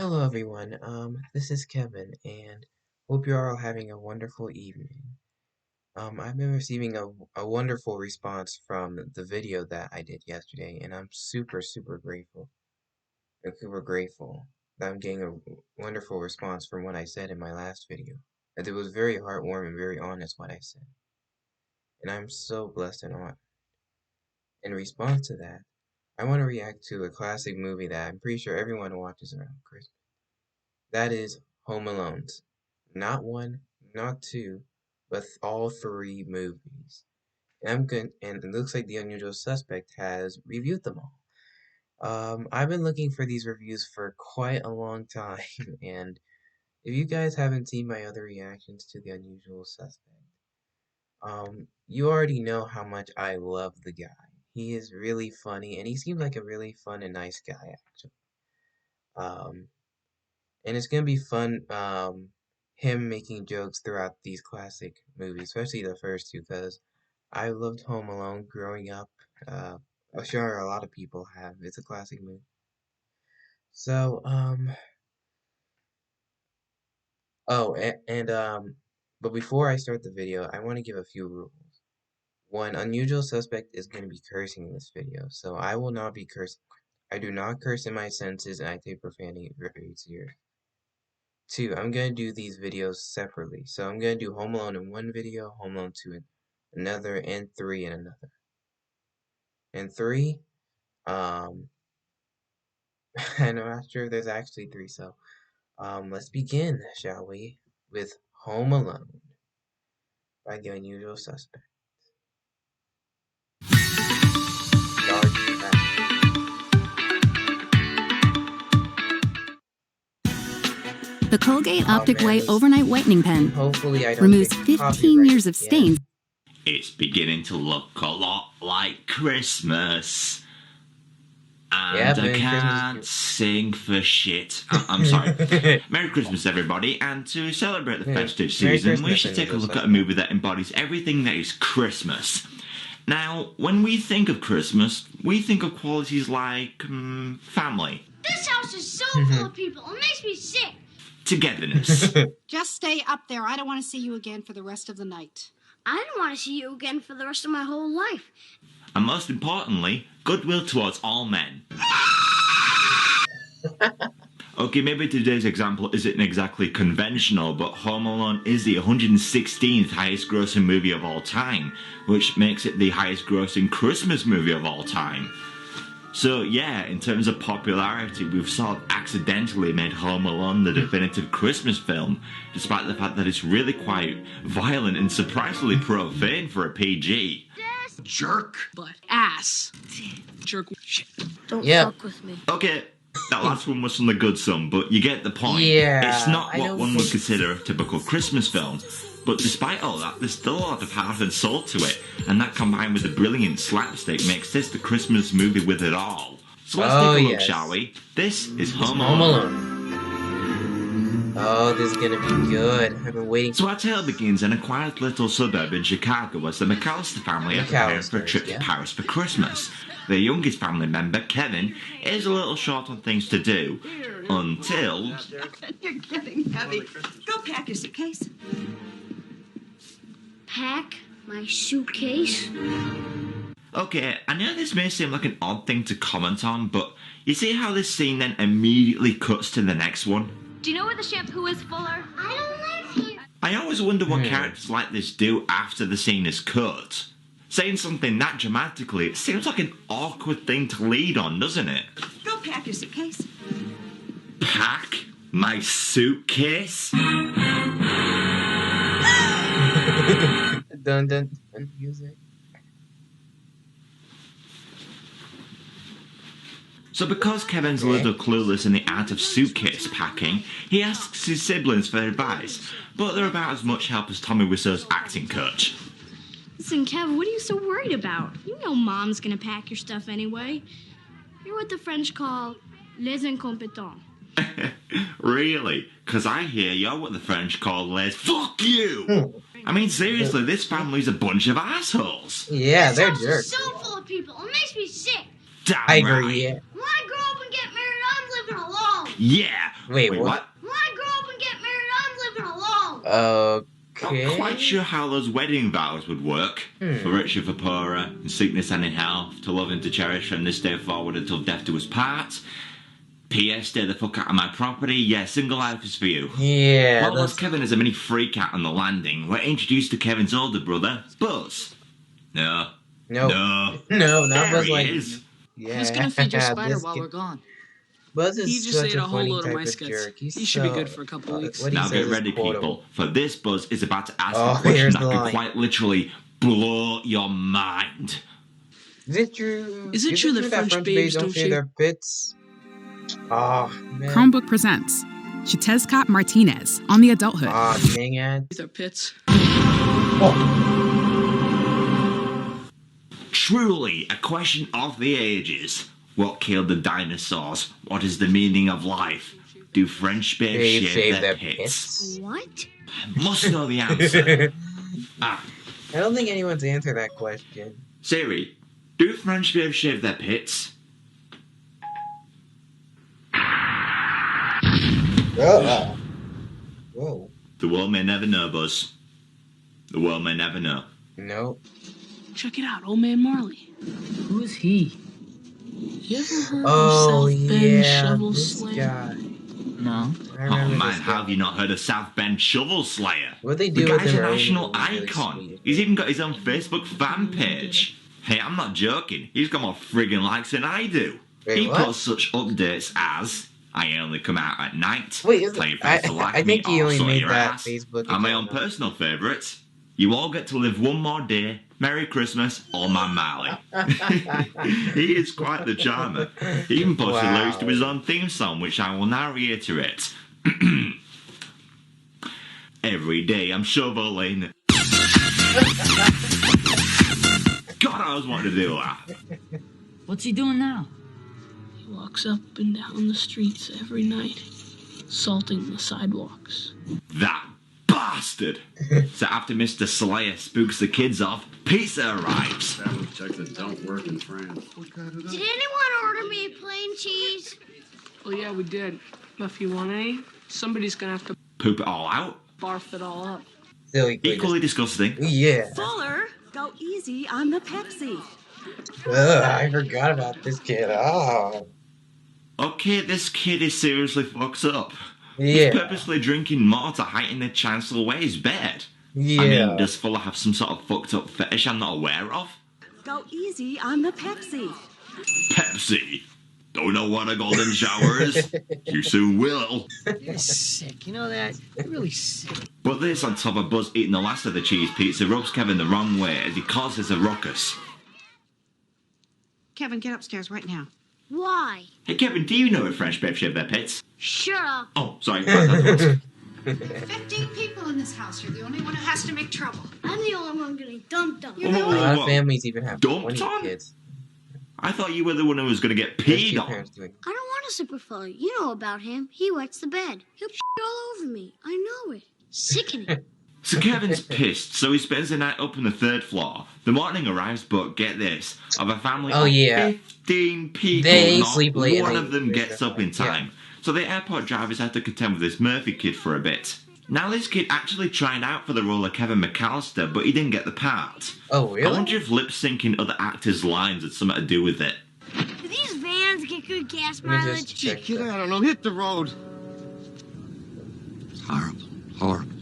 Hello everyone, this is Kevin, and hope you're all having a wonderful evening. I've been receiving a wonderful response from the video that I did yesterday, and I'm super grateful. I'm super grateful that I'm getting a wonderful response from what I said in my last video. And it was very heartwarming and very honest what I said. And I'm so blessed and honored. In response to that, I want to react to a classic movie that I'm pretty sure everyone watches around Christmas. That is Home Alone. Not one, not two, but all three movies. And I'm good, and it looks like The Unusual Suspect has reviewed them all. I've been looking for these reviews for quite a long time, and if you guys haven't seen my other reactions to The Unusual Suspect, you already know how much I love the guy. He is really funny, and he seems like a really fun and nice guy, actually. Um, and it's gonna be fun, him making jokes throughout these classic movies, especially the first two, because I loved Home Alone growing up. I'm sure a lot of people have. It's a classic movie. So, but before I start the video, I want to give a few rules. One, Unusual Suspect is going to be cursing in this video, so I will not be cursing. I do not curse in my senses, and I take profanity very serious. Two, I'm gonna do these videos separately. So I'm gonna do Home Alone in one video, Home Alone 2 in another, and 3 in another. And 3, um, I'm not sure if there's actually 3, so let's begin, shall we, with Home Alone by The Unusual Suspect. The Colgate Optic White Overnight Whitening Pen Hopefully I don't removes 15 years of stains. It's beginning to look a lot like Christmas. And I can't sing for shit. I'm sorry. Merry Christmas, everybody. And to celebrate the festive season, we should take a look at a movie that embodies everything that is Christmas. Now, when we think of Christmas, we think of qualities like family. This house is so full of people. It makes me sick. Togetherness. Just stay up there. I don't want to see you again for the rest of the night. I don't want to see you again for the rest of my whole life. And most importantly, goodwill towards all men. Okay, maybe today's example isn't exactly conventional, but Home Alone is the 116th highest grossing movie of all time, which makes it the highest grossing Christmas movie of all time. So yeah, in terms of popularity, we've sort of accidentally made Home Alone the definitive Christmas film, despite the fact that it's really quite violent and surprisingly profane for a PG. Jerk. But ass. Jerk. Shit. Don't fuck with me. Okay, that last one was from the good son, but you get the point. Yeah, it's not what one would consider a typical Christmas film, but despite all that, there's still a lot of heart and soul to it, and that combined with the brilliant slapstick makes this the Christmas movie with it all. So let's take a look, shall we? This is Home Alone. Oh, this is gonna be good. I've been waiting. So our tale begins in a quiet little suburb in Chicago as the McAllister family are preparing for a trip to Paris for Christmas. Their youngest family member, Kevin, is a little short on things to do, until... You're getting heavy. Go pack your suitcase. Pack my suitcase? Okay, I know this may seem like an odd thing to comment on, but you see how this scene then immediately cuts to the next one? Do you know where the shampoo is, Fuller? I don't live here. I always wonder what characters like this do after the scene is cut. Saying something that dramatically, it seems like an awkward thing to lead on, doesn't it? Go pack your suitcase. Pack my suitcase? Dun dun music. So because Kevin's a little clueless in the art of suitcase packing, he asks his siblings for advice, but they're about as much help as Tommy Wiseau's acting coach. Listen, Kev, what are you so worried about? You know Mom's gonna pack your stuff anyway. You're what the French call les incompetents. Really? Because I hear you're what the French call les fuck you! I mean, seriously, this family's a bunch of assholes. Yeah, they're This house jerks. is so full of people. It makes me sick. Damn I right. agree, yeah. When I grow up and get married, I'm living alone. Yeah, Wait, Wait, what? When I grow up and get married, I'm living alone. Okay. Not quite sure how those wedding vows would work. For richer, for poorer, in sickness and in health, to love and to cherish from this day forward until death do us part. P.S. Stay the fuck out of my property. Yeah, single life is for you. Yeah. While as Kevin is a mini freak out on the landing, we're introduced to Kevin's older brother, Buzz. No. No. No. No, not There Buzz he Lightyear. is. Yeah. Who's gonna feed your spider this while kid- we're gone? Buzz He is just such ate a a whole funny load of type my of skits. jerk. He should be good for a couple weeks. What he Now says get is ready, quotable. people, for this Buzz is about to ask Oh, a question here's that the could line. quite literally blow your mind. Is it true? Is it true that French babes don't shave shave their pits? Oh, man. Chromebook presents Chitezcott Martinez on the Adulthood. Ah, dang it. These are pits. Truly, a question of the ages. What killed the dinosaurs? What is the meaning of life? Do French babes They shave their pits? What? Must know the answer. Ah, I don't think anyone's answered that question. Siri, do French babes shave their pits? Oh. Whoa. The world may never know, Buzz. The world may never know. Nope. Check it out, old Man Marley. Who's he? You ever heard Oh, of South Bend yeah, Shovel this Slayer? guy. No. I Oh remember man, this how guy. have you not heard of South Bend Shovel Slayer? What they The do with guy's him a early national was really icon. sweet. He's even got his own Facebook fan page. Hey, I'm not joking. He's got more friggin' likes than I do. Wait, He what? posts such updates as I only come out at night. Wait, is Play it, face to like I think me he or only sort made your that ass. Facebook And my account, own though. personal favourites. You all get to live one more day. Merry Christmas, or Man Marley. He is quite the charmer. He even posted Wow. lyrics to his own theme song, which I will now reiterate. Every day I'm shoveling. God, I always wanted to do that. What's he doing now? He walks up and down the streets every night, salting the sidewalks. That bastard. So after Mr. Slayer spooks the kids off, pizza arrives. Sandwich checks that don't work in France. Did anyone order me plain cheese? Oh yeah, we did. If you want any, somebody's gonna have to Poop it all out. barf it all up. Silly. Equally disgusting. Yeah. Fuller, go easy on the Pepsi. Ugh, I forgot about this kid. Oh. Okay, this kid is seriously fucked up. Yeah. He's purposely drinking more to heighten the chance of away his bed. Yeah. I mean, does Fuller have some sort of fucked up fetish I'm not aware of? Go easy on the Pepsi. Pepsi. Don't know what a golden shower is? You soon will. You're sick, you know that? You're really sick. But this, on top of Buzz eating the last of the cheese pizza, rubs Kevin the wrong way as he causes a ruckus. Kevin, get upstairs right now. Why? Hey Kevin, do you know if French babes shave their pits? Shut up. Oh, sorry. That's 15 people in this house. You're the only one who has to make trouble. I'm the only one getting dumped on. A lot of families even have Dumped 20 on? kids. I thought you were the one who was going to get There's peed two on. parents doing. I don't want a super fella. You know about him. He wets the bed. He'll all over me. I know it. Sickening. So Kevin's pissed, so he spends the night up on the 3rd floor. The morning arrives, but get this, of a family Oh, of yeah. 15 people, They not sleep late and one they of them do gets stuff up in like- yeah. time. So the airport drivers have to contend with this Murphy kid for a bit. Now this kid actually tried out for the role of Kevin McAllister, but he didn't get the part. Oh, I really? wonder if lip-syncing other actors' lines had something to do with it. Do these vans get good gas Let me mileage? just check that. I don't know. Hit the road. Horrible. Horrible.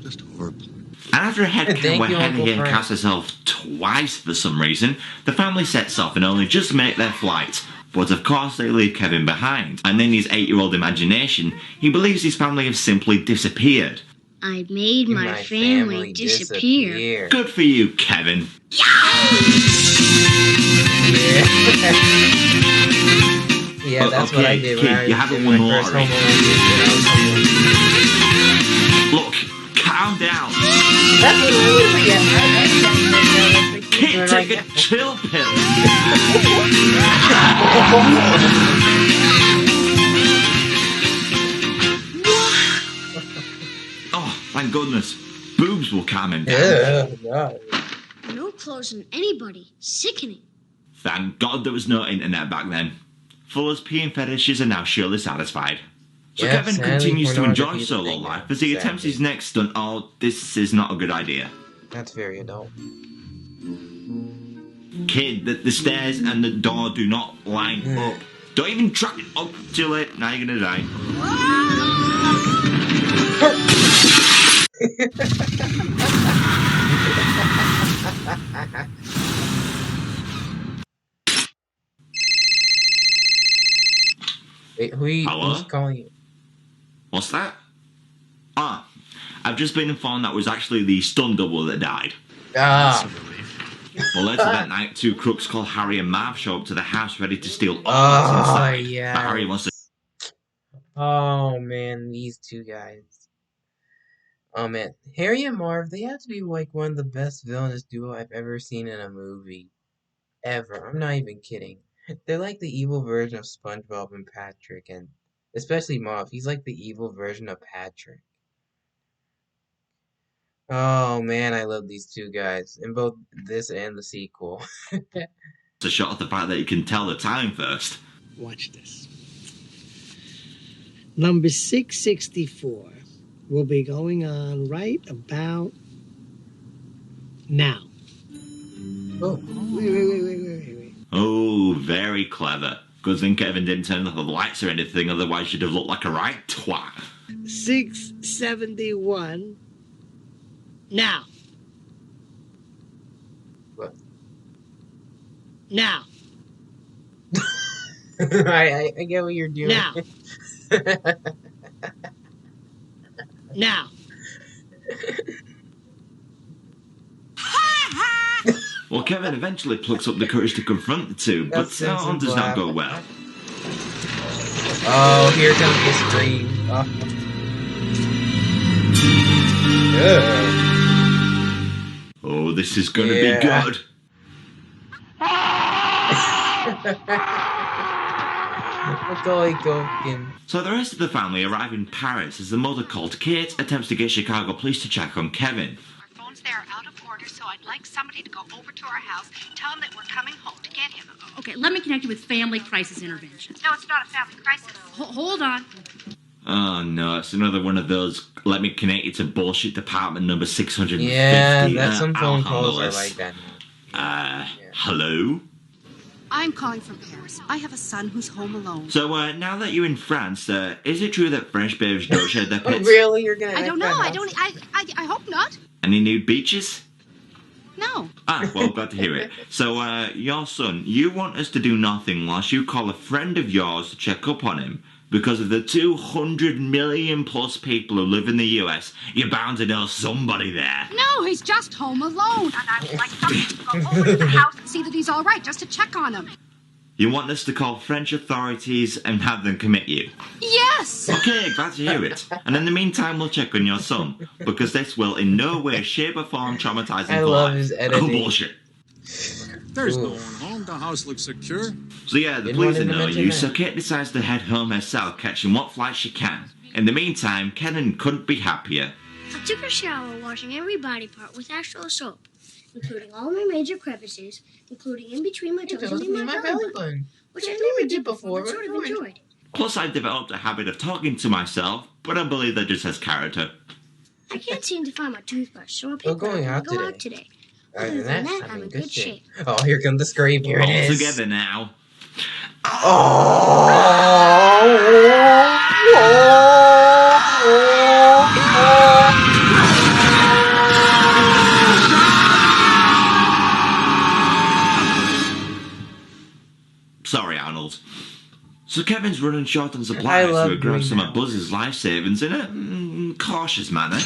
Just horrible. And after a headcount Thank where you, Uncle Henry Frank. casts herself twice for some reason, the family sets off and only just make their flight. But of course they leave Kevin behind. And in his 8-year-old imagination, he believes his family have simply disappeared. I made my family disappear. Good for you, Kevin. Yeah, that's what I Okay, did kid, when I you haven't did won my the first lottery. Home Alone movie. Look, calm down. That's what I was thinking. Kid, take a chill pill. Oh, thank goodness. Boobs will calm him down. Yeah, God. No clothes on anybody. Sickening. Thank God there was no internet back then. Fulla's peeing fetishes are now surely satisfied. So Yep, Kevin sadly, continues to enjoy pornography is a solo thing life now, as he attempts sadly. his next stunt. Oh, this is not a good idea. That's very adult. Kid, the stairs and the door do not line up. Don't even try. Oh, too late. Now you're gonna die. Wait, who's Hello? calling you? What's that? Ah, I've just been informed that was actually the stunt double that died. Ah. Well, later that night, two crooks called Harry and Marv show up to the house ready to steal all that's inside. Yeah. But Harry wants to. Oh man, these two guys. Oh man, Harry and Marv, they have to be like one of the best villainous duo I've ever seen in a movie. Ever. I'm not even kidding. They're like the evil version of SpongeBob and Patrick, and especially Marv. He's like the evil version of Patrick. Oh man, I love these two guys in both this and the sequel. To shut off the fact that you can tell the time first. Watch this. Number 664 will be going on right about now. Oh, wait. Oh, very clever. Good thing Kevin didn't turn off the lights or anything, otherwise you'd have looked like a right twat. 671 now. What? Now. I get what you're doing. Now. Now. Well, Kevin eventually plucks up the courage to confront the two, but all does not go well. Oh, here comes the scream. Oh, this is gonna be good. So the rest of the family arrive in Paris as the mother, called Kate, attempts to get Chicago police to check on Kevin. Our phones there are out of order, so I'd like somebody to go over to our house, tell them that we're coming home to get him. Okay, let me connect you with Family Crisis Intervention. No, it's not a family crisis. Hold on. Oh no, it's another one of those, let me connect you to bullshit department number 650. Yeah, that's some phone calls are like that. Hello? I'm calling from Paris. I have a son who's home alone. So, now that you're in France, is it true that French babes don't shed their pits? Really? You're gonna I don't know. I hope not. Any nude beaches? No. Ah, well, glad to hear it. So, your son, you want us to do nothing whilst you call a friend of yours to check up on him? Because of the 200 million plus people who live in the US, you're bound to know somebody there. No, he's just home alone. And I would like somebody to go over to the house and see that he's all right, just to check on him. You want us to call French authorities and have them commit you? Yes! Okay, glad to hear it. And in the meantime, we'll check on your son, because this will in no way, shape or form traumatize him I for love life. his editing. Oh, bullshit. There's no one home. The house looks secure. So yeah, the police know you, so Kate decides to head home herself, catching what flight she can. In the meantime, Kenan couldn't be happier. I took a shower washing every body part with actual soap, including all my major crevices, including in between my toes and in my belly button, which I never did before, but sort of enjoyed. Plus, I've developed a habit of talking to myself, but I believe that just has character. I can't seem to find my toothbrush, so I'll We're pick going one out up and go today. out today. Other Other than than that, that, I'm I'm in in good good shape. shape. Oh, here comes the scream. Here it All is. together now. Sorry, Arnold. So Kevin's running short on supplies, so he grabs some of Buzz's life savings in a cautious manner.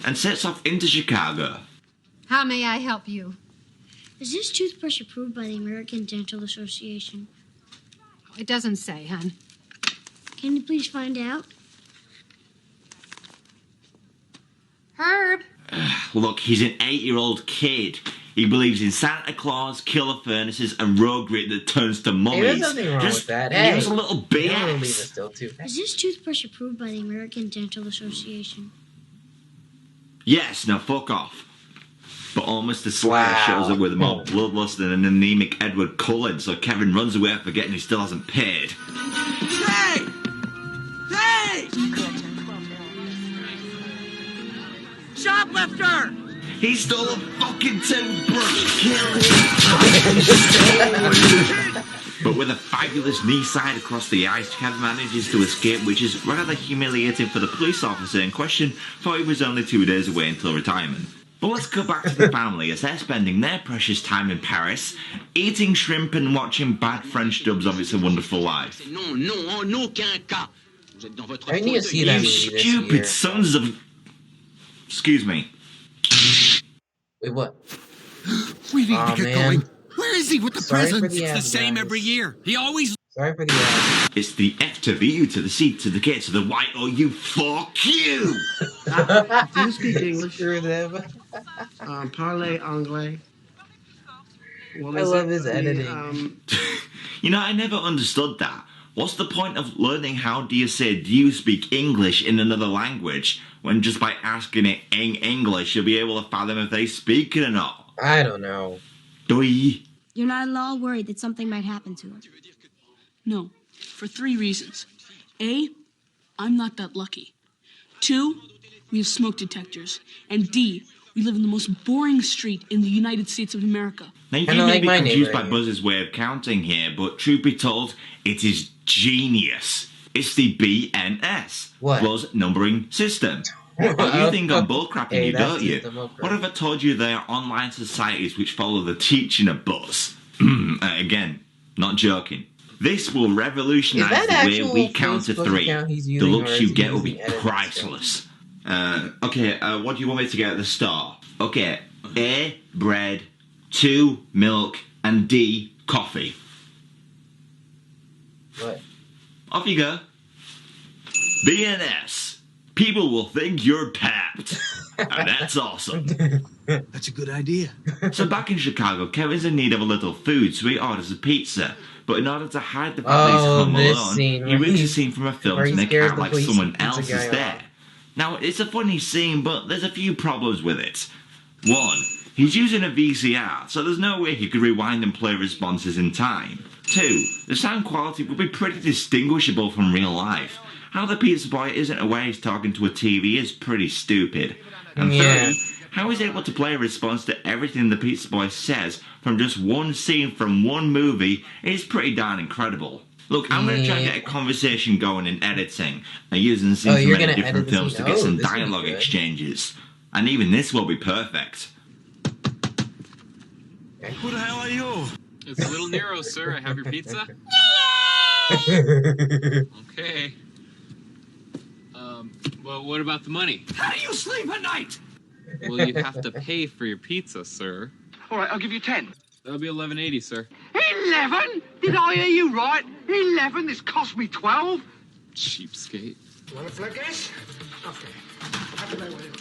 And sets off into Chicago. How may I help you? Is this toothbrush approved by the American Dental Association? It doesn't say, hon. Can you please find out? Herb! Look, he's an 8-year-old kid. He believes in Santa Claus, killer furnaces, and road grit that turns to mummies. Hey, there's nothing wrong with that. Give us a little BS. Still too. Is this toothbrush approved by the American Dental Association? Yes, now fuck off. But almost the Slayer shows up with a more bloodlust than an anemic Edward Cullen, so Kevin runs away forgetting he still hasn't paid. Hey! Hey! Shoplifter! He stole a fucking toothbrush! Kill him! But with a fabulous knee side across the ice, Kevin manages to escape, which is rather humiliating for the police officer in question, for he was only 2 days away until retirement. But let's go back to the family as they're spending their precious time in Paris, eating shrimp and watching bad French dubs of It's a Wonderful Life. I need to see that You movie this stupid year. sons of... Excuse me. Wait, what? We need Aw, to get man. going. Where is he with the Sorry for presents? the It's the ads, same guys. every year. He always... Sorry for the ad. It's the F to the U to the C to the K to the Y O U. Fuck you! Do you speak English? Screw them. Parlez anglais. What I is love it? his The, editing. You know, I never understood that. What's the point of learning how do you say do you speak English in another language when just by asking it in English you'll be able to fathom if they speak it or not? I don't know. Doi. You're not at all worried that something might happen to him. No, for 3 reasons. A, I'm not that lucky. 2, we have smoke detectors. And D, we live in the most boring street in the United States of America. Now you Kinda may like be my confused by neighborhood. Buzz's way of counting here, but truth be told, it is genius. It's the BNS. What? Buzz numbering system. Oh, you think I'm bullcrapping Hey, you, that's don't you? just the milk What run. if I told you there are online societies which follow the teaching of Buzz? Again, not joking. This will revolutionise Is that the way actual we count to Facebook 3. account he's The using, or looks is you he get will be using editing priceless. Okay, what do you want me to get at the store? Okay, A, bread, 2, milk, and D, coffee. What? Off you go. BNS. People will think you're tapped. And that's awesome. That's a good idea. So back in Chicago, Kevin's in need of a little food, so he orders a pizza. But in order to hide the fact that he's Oh, home this alone, scene he where reads a he's- scene from a film where to he make it scares out the like police someone pizza else guy is off. there. Now, it's a funny scene, but there's a few problems with it. 1, he's using a VCR, so there's no way he could rewind and play responses in time. 2, the sound quality would be pretty distinguishable from real life. How the pizza boy isn't aware he's talking to a TV is pretty stupid. And 3, Yeah. how he's able to play a response to everything the pizza boy says from just one scene from one movie is pretty darn incredible. Look, I'm going to try to Yeah. get a conversation going in editing and using Oh, scenes from you're many gonna different edit the films scene? to get Oh, some this would be dialogue good. exchanges. And even this will be perfect. Who the hell are you? It's a little Nero, sir. I have your pizza. Okay. Well, what about the money? How do you sleep at night? Well, you have to pay for your pizza, sir. All right, I'll give you 10. That'll be $11.80, sir. 11? Did I hear you right? 11? This cost me 12? Cheapskate. Want to play this? Okay. Have to play with it.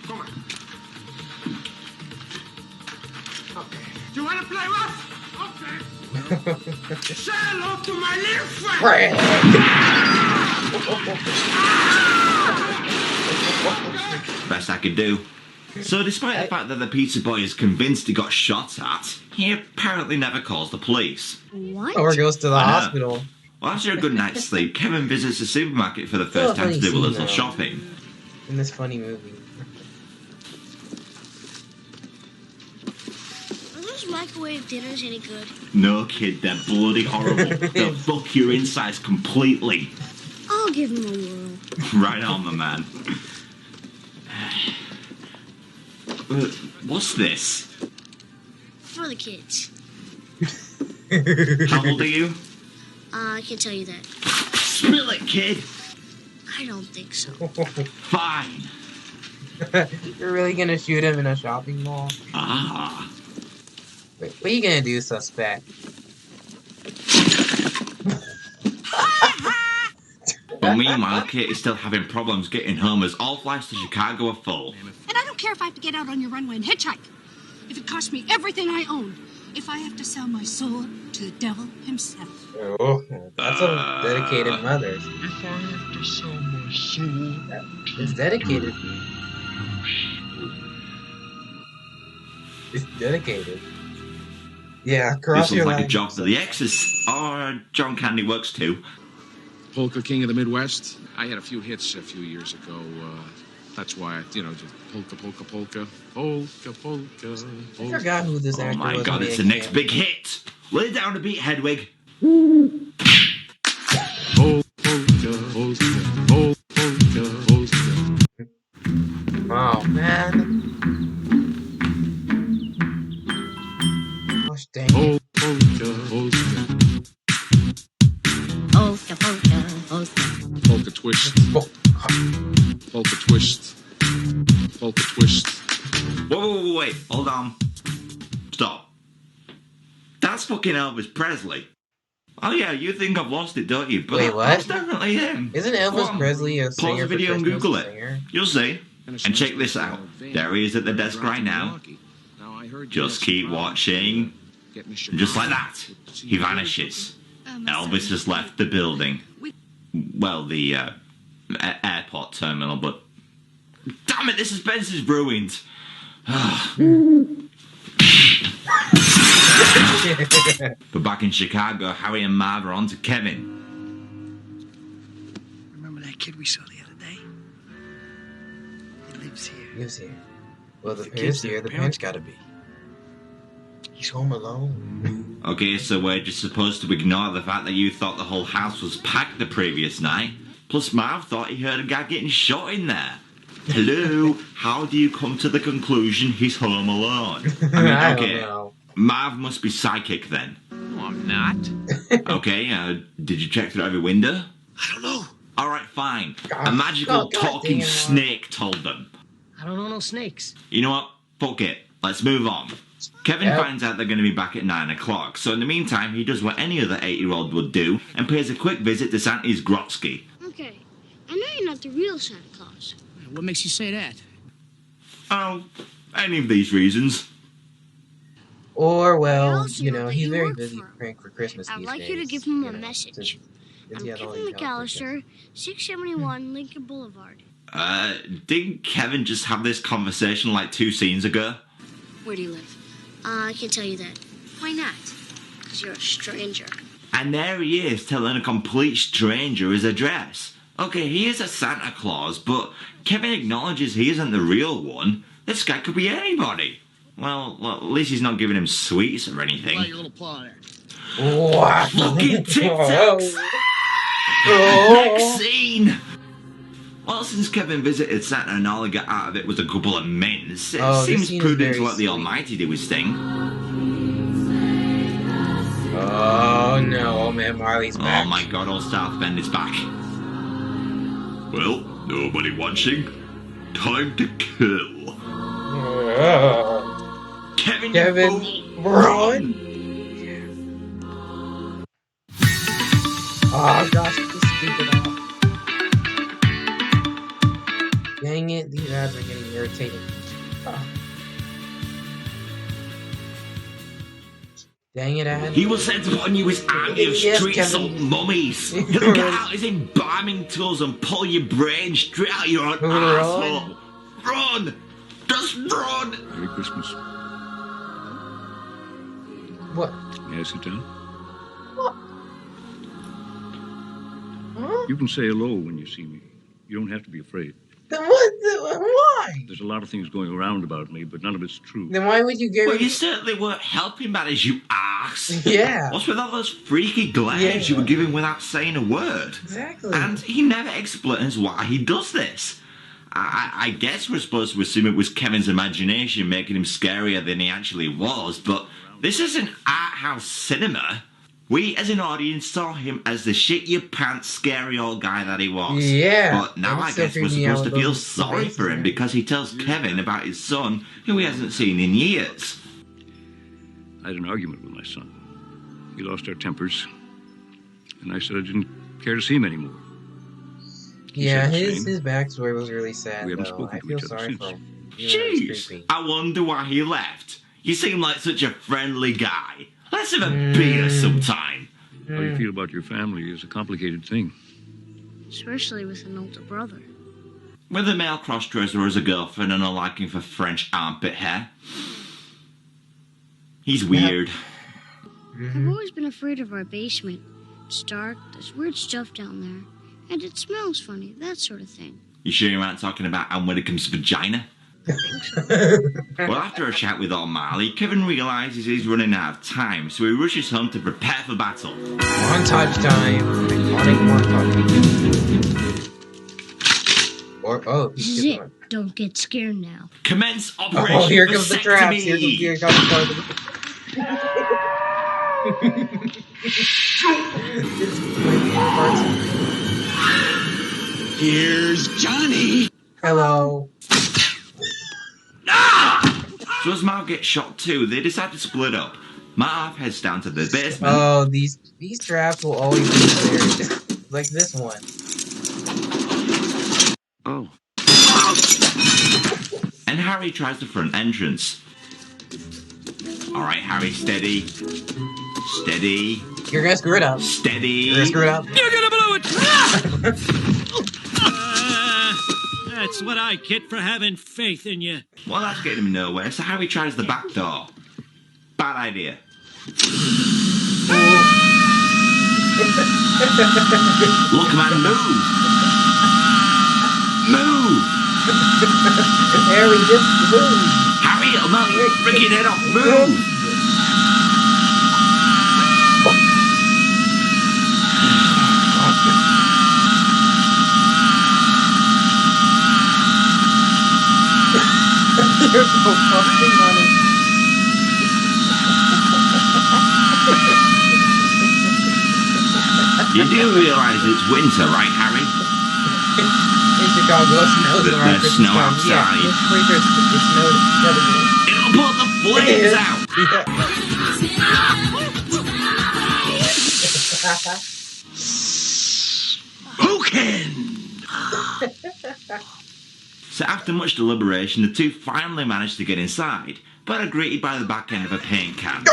Come on. Okay. Do you want to play rough? Okay. Say hello to my little friend. Best I could do. So despite the fact that the pizza boy is convinced he got shot at, he apparently never calls the police. What? Or goes to the I know. hospital. Well, after a good night's sleep, Kevin visits the supermarket for the first time to do a funny little scene, though. shopping. In this funny movie. Are those microwave dinners any good? No, kid, they're bloody horrible. They'll fuck your insides completely. I'll give him a whirl. Right on, my man. What's this? For the kids. How old are you? I can tell you that. Spill it, kid. I don't think so. Fine. You're really gonna shoot him in a shopping mall? Ah. Wait, what are you gonna do, suspect? But meanwhile, Kate is still having problems getting home as all flights to Chicago are full. And I don't care if I have to get out on your runway and hitchhike. If it costs me everything I own. If I have to sell my soul to the devil himself. Oh, that's a dedicated mother. If I have to sell my soul, It's dedicated. It's dedicated. Yeah, This cross your looks like a legs. job for the Exorcist or John Candy Works too. Polka King of the Midwest. I had a few hits a few years ago. That's why, just polka, polka, polka, polka, polka, I polka. forgot who this actor Oh my was. god, it's the next big hit. Lay down a beat, Hedwig. Polka, polka, polka, polka. Oh man. Gosh dang it. Polka, polka. Polka, polka, polka. Polka twist. Polka twist. Polka twist. Whoa, wait, hold on. Stop. That's fucking Elvis Presley. Oh yeah, you think I've lost it, don't you? But Wait, what? that's definitely him. Isn't Go Elvis on, Presley a singer pause the for video and Christmas? Google Singer? it. You'll see. And check this out. There he is at the desk right now. Just keep watching. Just like that, he vanishes. Elvis has left the building. Well, the airport terminal, but... Damn it, the suspense is ruined. But back in Chicago, Harry and Marv are on to Kevin. Remember that kid we saw the other day? He lives here. Lives here. Well, the The parents kid's here. there, The parents parents gotta be. He's home alone. Okay, so we're just supposed to ignore the fact that you thought the whole house was packed the previous night. Plus, Marv thought he heard a guy getting shot in there. Hello? How do you come to the conclusion he's home alone? I mean, I okay, don't know. Marv must be psychic then. No, I'm not. Okay, did you check through every window? I don't know. Alright, fine. God, A magical God talking dang it, Marv. snake told them. I don't know no snakes. You know what? Fuck it. Let's move on. Kevin Yep. finds out they're going to be back at 9 o'clock, so in the meantime, he does what any other 8-year-old would do and pays a quick visit to Santa's Grotsky. Okay, I know you're not the real Santa Claus. What makes you say that? Oh, any of these reasons. Or, I well, also you know know, that he's you very work busy for him. praying for Christmas I'd these like days. you to give him a know, message. since I'm he has all Kevin these jobs for McAllister, 671 Lincoln Boulevard. Didn't Kevin just have this conversation like 2 scenes ago? Where do you live? I can't tell you that. Why not? Because you're a stranger. And there he is telling a complete stranger his address. Okay, he is a Santa Claus, but Kevin acknowledges he isn't the real one. This guy could be anybody. Well, at least he's not giving him sweets or anything. Your little paw there. What? Fucking TikToks! Oh. Next scene! Well, since Kevin visited Santa and all he got out of it was a couple of mints, it Oh, this seems scene is prudent to very let the sweet. Almighty do his thing. Oh no, Man Marley's back. Oh my god, old South Bend is back. Well, nobody watching. Time to kill. Kevin, Kevin, you fool. run! Oh gosh, this stupid ad. Dang it, these ads are getting irritating. Ah. Dang it, ad. He will send upon you his army of Yes, street Kevin. salt mummies. He'll get out his embalming tools and pull your brain straight out your own Run. asshole. Run! Just run! Merry Christmas. What? May I sit down? What? Huh? You can say hello when you see me. You don't have to be afraid. Then what? Why? There's a lot of things going around about me, but none of it's true. Then why would you give Well, me? you certainly weren't helping matters, you arse. Yeah. What's with all those freaky glares you were giving without saying a word? Exactly. And he never explains why he does this. I guess we're supposed to assume it was Kevin's imagination making him scarier than he actually was, but this isn't art house cinema. We, as an audience, saw him as the shit-your-pants, scary old guy that he was. Yeah. But now That I still guess we're creeped me out supposed to with feel those sorry faces for him there. because he tells Kevin about his son, who he hasn't seen in years. I had an argument with my son. We lost our tempers, and I said I didn't care to see him anymore. Yeah, said the his same. backstory was really sad. We haven't though. spoken I to feel each other sorry since. for him. Yeah, it's Jeez, creepy. I wonder why he left. You seem like such a friendly guy. Let's have a beer sometime. How you feel about your family is a complicated thing. Especially with an older brother. With a male crossdresser as a girlfriend and a liking for French armpit hair. He's weird. I've always been afraid of our basement. It's dark, there's weird stuff down there, and it smells funny, that sort of thing. You sure you aren't talking about Ann Widdecombe's vagina? Well, after a chat with old Marley, Kevin realises he's running out of time, so he rushes home to prepare for battle. Montage time. Iconic montage. This is it. Don't get scared now. Commence operation. Oh, here comes the traps. Here comes Here's Johnny. Hello. So as Mal gets shot too, they decide to split up. Marv heads down to the basement. Oh, these traps will always be there. Like this one. Oh. And Harry tries the front entrance. Alright, Harry, steady. Steady. You're gonna screw it up. Steady. You're gonna screw it up. You're gonna blow it! That's what I get for having faith in you. Well, that's getting him nowhere, so Harry tries the back door. Bad idea. Look, man, move! Move! Harry, just move! Harry, it'll knock your freaking head off! Move! You're so fucking honest. You do realise it's winter, right, Harry? In Chicago, it snows around There's Christmas snow time. outside. Yeah, it's winter. It snowed. It'll put the flames out! Spoken! So after much deliberation, the two finally manage to get inside, but are greeted by the back end of a paint can.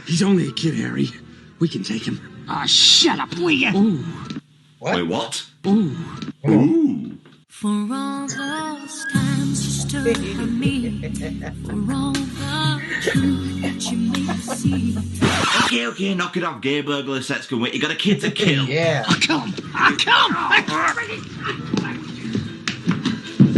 He's only a kid, Harry. We can take him. Ah, shut up, will ya? Ooh. What? Wait, what? Ooh. Ooh. For all those times you stood by me, for all the truth that you made me see. Okay, knock it off, gay burglar sets can wait. You got a kid to kill. Yeah. I'll come!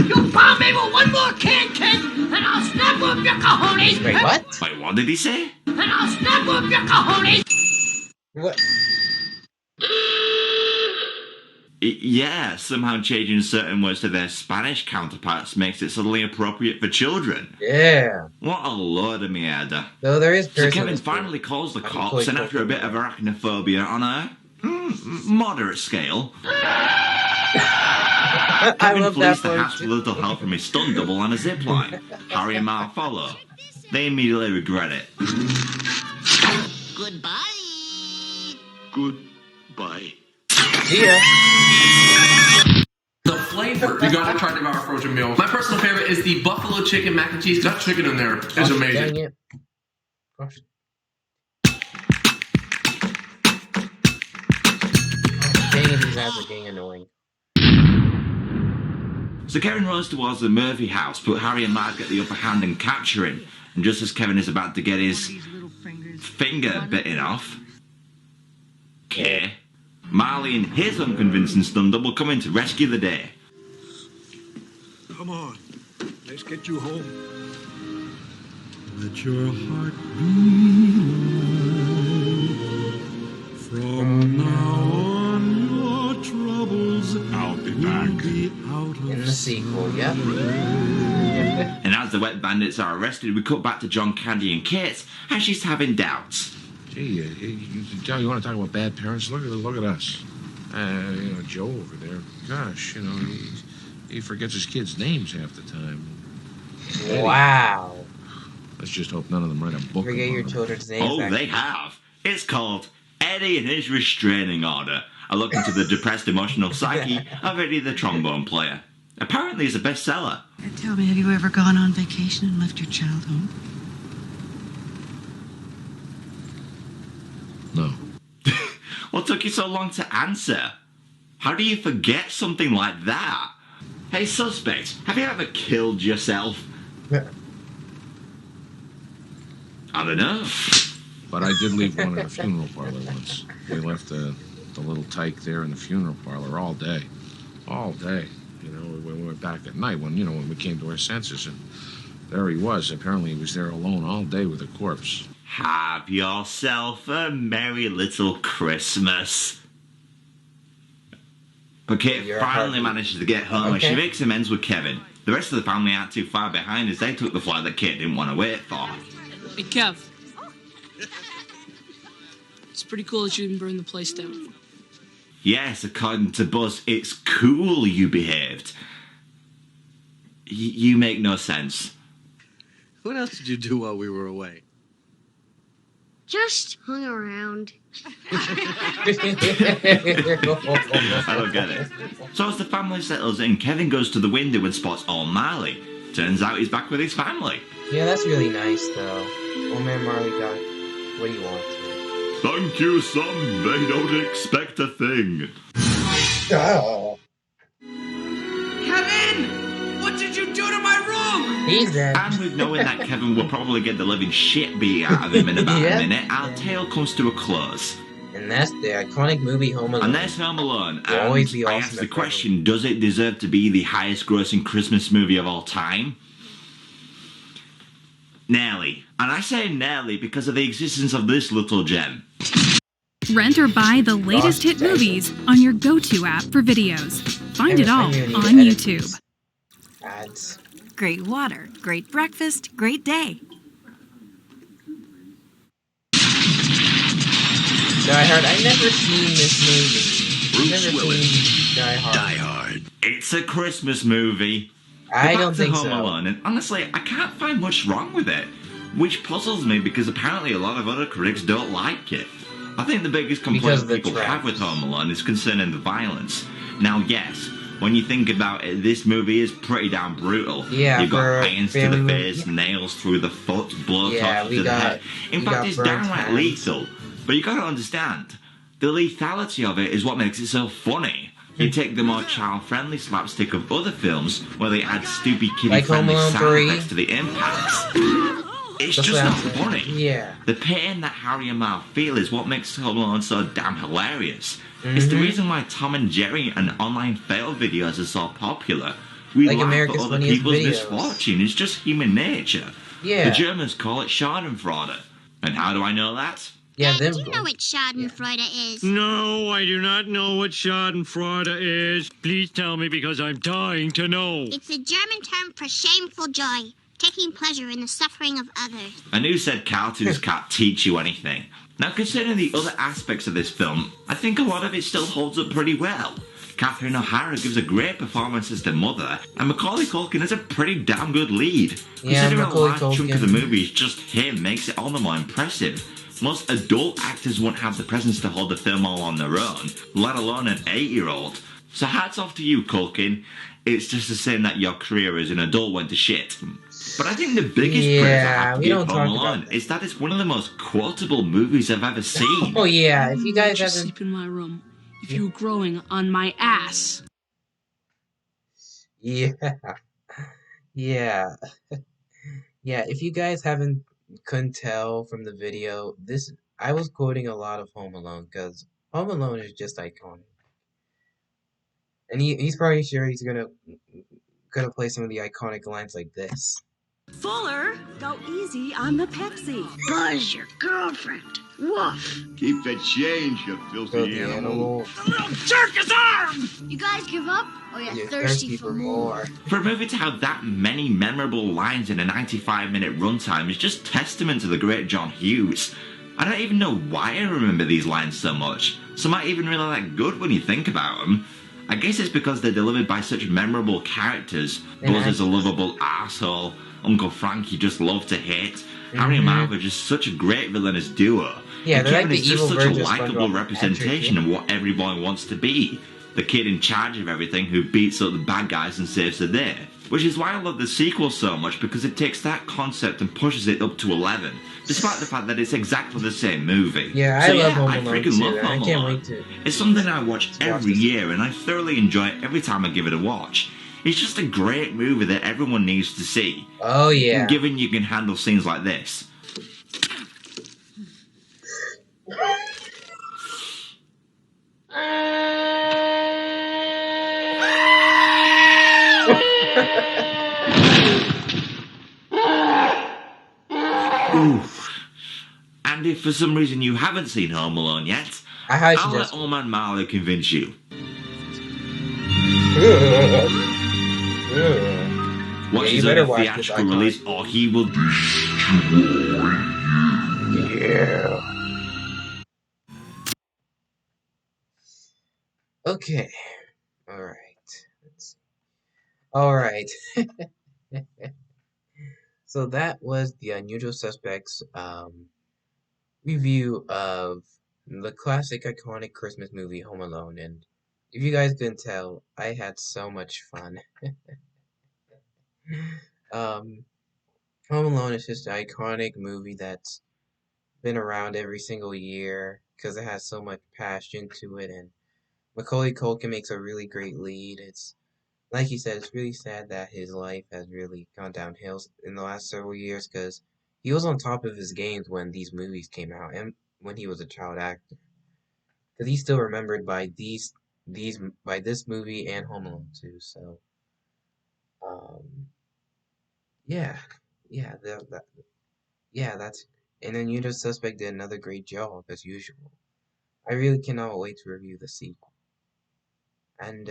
You bomb me with one more can, kid, and I'll snap up your cojones! Wait, what? Wait, what did he say? And I'll snap up your cojones! What? Yeah, somehow changing certain words to their Spanish counterparts makes it suddenly appropriate for children. Yeah. What a load of mierda. Though there is So cursing. Kevin finally calls the cops, and after a bit of arachnophobia on a moderate scale, Kevin love flees that the part house with little help from his stunt double on a zipline. Harry and Marv follow. They immediately regret it. Goodbye. Goodbye. Yeah. The flavor. You gotta try the our frozen meals. My personal favorite is the buffalo chicken mac and cheese. That chicken in there is amazing. Dang it. Gosh. Dang it, these ads are getting annoying. So Kevin runs towards the Murphy house, but Harry and Marv get the upper hand and capture him. And just as Kevin is about to get his finger bitten off, Marley and his unconvincing stunt double come in to rescue the day. Come on, let's get you home. Let your heart be light. From now on, your troubles I'll be back. In the sequel, yep. And as the Wet Bandits are arrested, we cut back to John Candy and Kate as she's having doubts. Gee, you want to talk about bad parents? Look at us. Joe over there. Gosh, he forgets his kids' names half the time. Wow. Let's just hope none of them write a book. Forget your about it. children's names. Oh, they have. It's called Eddie and His Restraining Order, a look into the depressed emotional psyche of Eddie the trombone player. Apparently it's a bestseller. Tell me, have you ever gone on vacation and left your child home? No. What took you so long to answer? How do you forget something like that? Hey, suspect, have you ever killed yourself? I don't know. But I did leave one in a funeral parlor once. We left the little tyke there in the funeral parlor all day. All day. You know, we went back at night when we came to our senses, and there he was. Apparently he was there alone all day with a corpse. Have yourself a merry little Christmas. But Kate finally manages to get home and she makes amends with Kevin. The rest of the family aren't too far behind as they took the flight that Kate didn't want to wait for. Hey, Kev. It's pretty cool that you didn't burn the place down. Yes, according to Buzz, it's cool you behaved. You make no sense. What else did you do while we were away? Just hung around. I don't get it. So as the family settles in, Kevin goes to the window and spots old Marley. Turns out he's back with his family. Yeah, that's really nice, though. Old Man Marley got what do you want to? Thank you, son. They don't expect a thing. Oh. Kevin! What did you do to my room? He's dead. And with knowing that Kevin will probably get the living shit beat out of him in about a minute, our tale comes to a close. And that's the iconic movie Home Alone. And there's Home Alone. Will always be I awesome asked the question, does it deserve to be the highest grossing Christmas movie of all time? Nearly. And I say nearly because of the existence of this little gem. Rent or buy the latest hit movies on your go-to app for videos. Find it all on YouTube. Ads. Great water, great breakfast, great day. Die Hard. I've never seen this movie. I've never seen Die Hard. Die Hard. It's a Christmas movie. I don't think Home so. Alone, and honestly, I can't find much wrong with it. Which puzzles me because apparently a lot of other critics don't like it. I think the biggest complaint people have with Home Alone is concerning the violence. Now, yes, when you think about it, this movie is pretty damn brutal. Yeah, You've got irons to the face, nails through the foot, blowtorches to the head. In fact, it's downright lethal. But you gotta understand, the lethality of it is what makes it so funny. You take the more child-friendly slapstick of other films where they add stupid kiddie-friendly sound effects to the impacts. It's just not funny. Yeah. The pain that Harry and Marv feel is what makes Home Alone so damn hilarious. It's the reason why Tom and Jerry and online fail videos are so popular. We Like laugh America's at other Funniest people's Videos. misfortune. It's just human nature. Yeah. The Germans call it Schadenfreude. And how do I know that? Yeah, Do you know what Schadenfreude is? No, I do not know what Schadenfreude is. Please tell me because I'm dying to know. It's a German term for shameful joy, taking pleasure in the suffering of others. And who said cartoons can't teach you anything? Now, considering the other aspects of this film, I think a lot of it still holds up pretty well. Catherine O'Hara gives a great performance as the mother, and Macaulay Culkin is a pretty damn good lead. Yeah, Considering a Macaulay large chunk of the Culkin. movie is just him makes it all the more impressive. Most adult actors won't have the presence to hold the film all on their own, let alone an 8-year-old. So hats off to you, Culkin. It's just a shame that your career as an adult went to shit. But I think the biggest praise I have to we give don't Home talk about Alone is that it's one of the most quotable movies I've ever seen. Oh yeah, if you guys Just haven't... sleep in my room if you were growing on my ass. Yeah. Yeah. Yeah, if you guys couldn't tell from the video, I was quoting a lot of Home Alone, because Home Alone is just iconic. And he's probably sure he's gonna play some of the iconic lines like this. Fuller, go easy on the Pepsi. Buzz, your girlfriend. Woof. Keep the change, you filthy animal. The little jerk is armed! You guys give up? Oh, you're thirsty for more. For a movie to have that many memorable lines in a 95-minute runtime is just testament to the great John Hughes. I don't even know why I remember these lines so much. Some aren't even really that good when you think about them. I guess it's because they're delivered by such memorable characters. Buzz is a lovable asshole. Uncle Frank you just love to hate. Harry and Marv are just such a great villainous duo. Yeah, and they're Kevin like the is just evil such a version of likable SpongeBob representation of what every boy wants to be. The kid in charge of everything who beats up the bad guys and saves the day. Which is why I love the sequel so much, because it takes that concept and pushes it up to 11. Despite the fact that it's exactly the same movie. Yeah, I love Home I Alone freaking too. love I Home can't Alone. wait to. It's something I watch every year, and I thoroughly enjoy it every time I give it a watch. It's just a great movie that everyone needs to see. Oh yeah. Given you can handle scenes like this. And if for some reason you haven't seen Home Alone yet, I highly I'll let suggest old Man Marley convince you. Watch his own theatrical release or he will destroy you. Yeah. Okay. Alright. Let's see. Alright. So that was the Unusual Suspects review of the classic iconic Christmas movie Home Alone, and if you guys couldn't tell, I had so much fun. Home Alone is just an iconic movie that's been around every single year because it has so much passion to it, and Macaulay Culkin makes a really great lead. It's like he said, it's really sad that his life has really gone downhill in the last several years because he was on top of his games when these movies came out and when he was a child actor. Because he's still remembered by by this movie and Home Alone 2. So, um, yeah, yeah, yeah, that's and then Usual Suspect did another great job as usual. I really cannot wait to review the sequel. And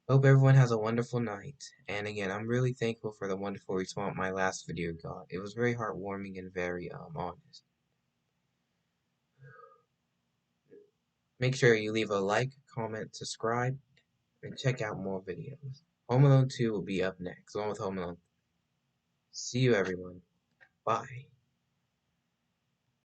hope everyone has a wonderful night. And again, I'm really thankful for the wonderful response my last video got. It was very heartwarming and very honest. Make sure you leave a like, comment, subscribe, and check out more videos. Home Alone 2 will be up next, along with Home Alone. See you everyone. Bye.